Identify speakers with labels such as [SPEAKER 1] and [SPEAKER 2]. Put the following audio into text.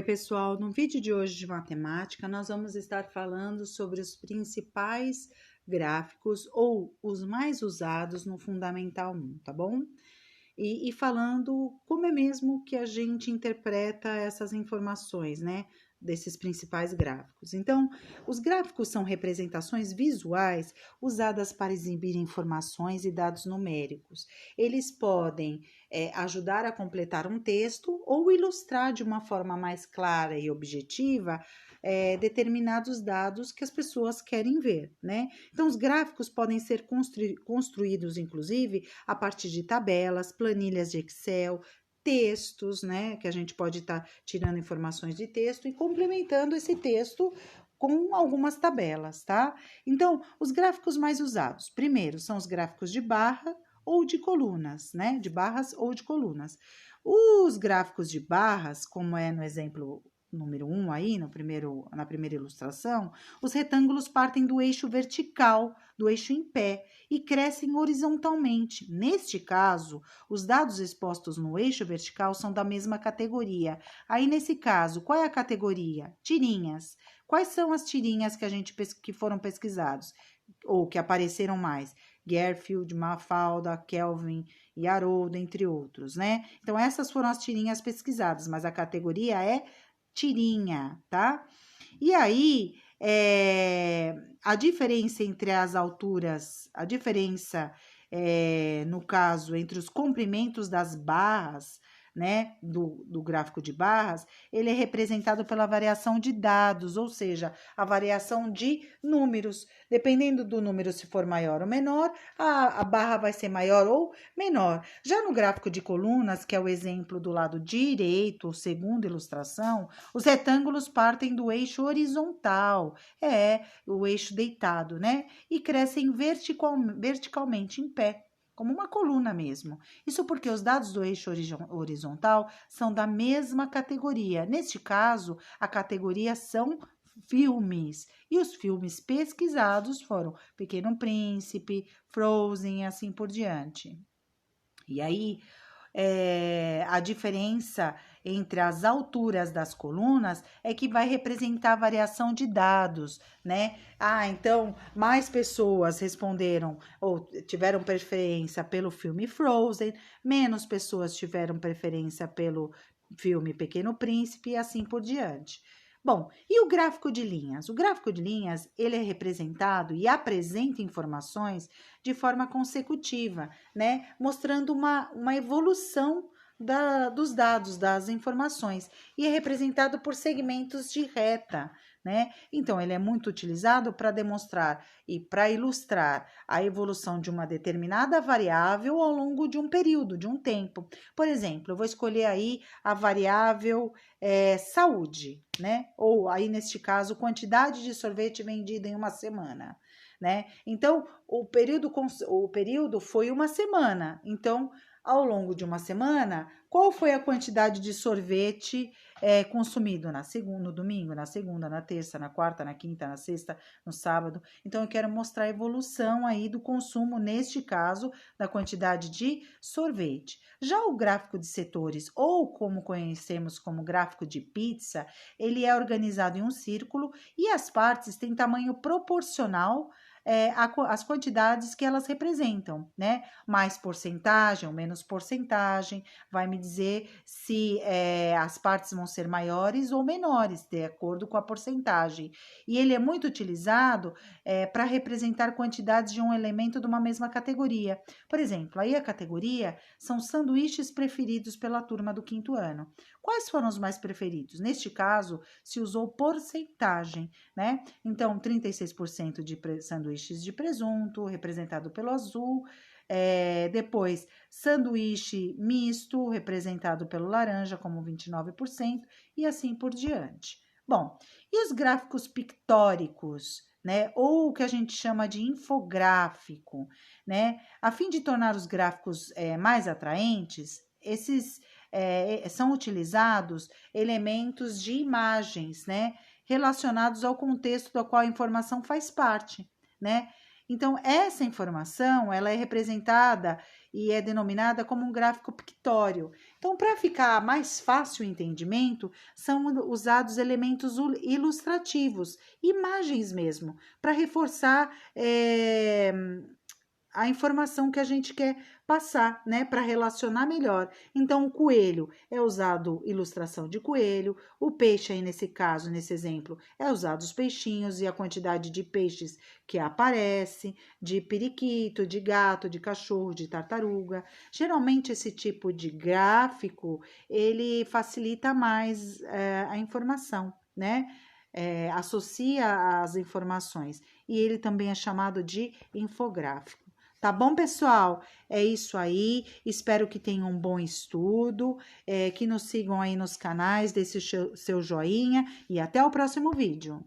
[SPEAKER 1] Pessoal, no vídeo de hoje de matemática, nós vamos estar falando sobre os principais gráficos ou os mais usados no Fundamental 1, tá bom? E falando como é mesmo que a gente interpreta essas informações, né? Desses principais gráficos. Então, os gráficos são representações visuais usadas para exibir informações e dados numéricos. Eles podem ajudar a completar um texto ou ilustrar de uma forma mais clara e objetiva determinados dados que as pessoas querem ver, né? Então, os gráficos podem ser construídos, inclusive, a partir de tabelas, planilhas de Excel, textos, né? Que a gente pode estar tirando informações de texto e complementando esse texto com algumas tabelas, tá? Então, os gráficos mais usados, primeiro, são os gráficos de barra ou de colunas, né? De barras ou de colunas. Os gráficos de barras, como é no exemplo número 1 aí, na primeira ilustração, os retângulos partem do eixo vertical, do eixo em pé, e crescem horizontalmente. Neste caso, os dados expostos no eixo vertical são da mesma categoria. Aí, nesse caso, qual é a categoria? Tirinhas. Quais são as tirinhas que foram pesquisados? Ou que apareceram mais? Garfield, Mafalda, Kelvin e Haroldo, entre outros, né? Então, essas foram as tirinhas pesquisadas, mas a categoria é tirinha, tá? E aí, a diferença entre as alturas, no caso, entre os comprimentos das barras, né, do gráfico de barras, ele é representado pela variação de dados, ou seja, a variação de números. Dependendo do número, se for maior ou menor, a barra vai ser maior ou menor. Já no gráfico de colunas, que é o exemplo do lado direito, segunda ilustração, os retângulos partem do eixo horizontal, o eixo deitado, né? E crescem verticalmente em pé, como uma coluna mesmo. Isso porque os dados do eixo horizontal são da mesma categoria. Neste caso, a categoria são filmes. E os filmes pesquisados foram Pequeno Príncipe, Frozen e assim por diante. E aí, a diferença entre as alturas das colunas é que vai representar a variação de dados, né? Então, mais pessoas responderam ou tiveram preferência pelo filme Frozen, menos pessoas tiveram preferência pelo filme Pequeno Príncipe e assim por diante. Bom, e o gráfico de linhas? O gráfico de linhas, ele é representado e apresenta informações de forma consecutiva, né? Mostrando uma evolução dos dados, das informações, e é representado por segmentos de reta, né? Então, ele é muito utilizado para demonstrar e para ilustrar a evolução de uma determinada variável ao longo de um período, de um tempo. Por exemplo, eu vou escolher aí a variável saúde, né? Ou aí, neste caso, quantidade de sorvete vendido em uma semana, né? Então, o período foi uma semana. Então, ao longo de uma semana, qual foi a quantidade de sorvete consumido no domingo, na segunda, na terça, na quarta, na quinta, na sexta, no sábado? Então, eu quero mostrar a evolução aí do consumo, neste caso, da quantidade de sorvete. Já o gráfico de setores, ou como conhecemos como gráfico de pizza, ele é organizado em um círculo e as partes têm tamanho proporcional as quantidades que elas representam, né? Mais porcentagem ou menos porcentagem, vai me dizer se as partes vão ser maiores ou menores, de acordo com a porcentagem. E ele é muito utilizado para representar quantidades de um elemento de uma mesma categoria. Por exemplo, aí a categoria são sanduíches preferidos pela turma do quinto ano. Quais foram os mais preferidos? Neste caso, se usou porcentagem, né? Então, 36% de sanduíches de presunto, representado pelo azul. Depois, sanduíche misto, representado pelo laranja, como 29%, e assim por diante. Bom, e os gráficos pictóricos, né? Ou o que a gente chama de infográfico, né? A fim de tornar os gráficos mais atraentes, esses são utilizados elementos de imagens, né? Relacionados ao contexto do qual a informação faz parte, né? Então, essa informação, ela é representada e é denominada como um gráfico pictório. Então, para ficar mais fácil o entendimento, são usados elementos ilustrativos, imagens mesmo, para reforçar a informação que a gente quer passar, né, para relacionar melhor. Então, o coelho é usado ilustração de coelho, o peixe aí nesse caso, nesse exemplo, é usado os peixinhos e a quantidade de peixes que aparece, de periquito, de gato, de cachorro, de tartaruga. Geralmente esse tipo de gráfico, ele facilita mais a informação, né? Associa as informações e ele também é chamado de infográfico. Tá bom, pessoal? É isso aí. Espero que tenham um bom estudo, que nos sigam aí nos canais, deixe o seu joinha e até o próximo vídeo.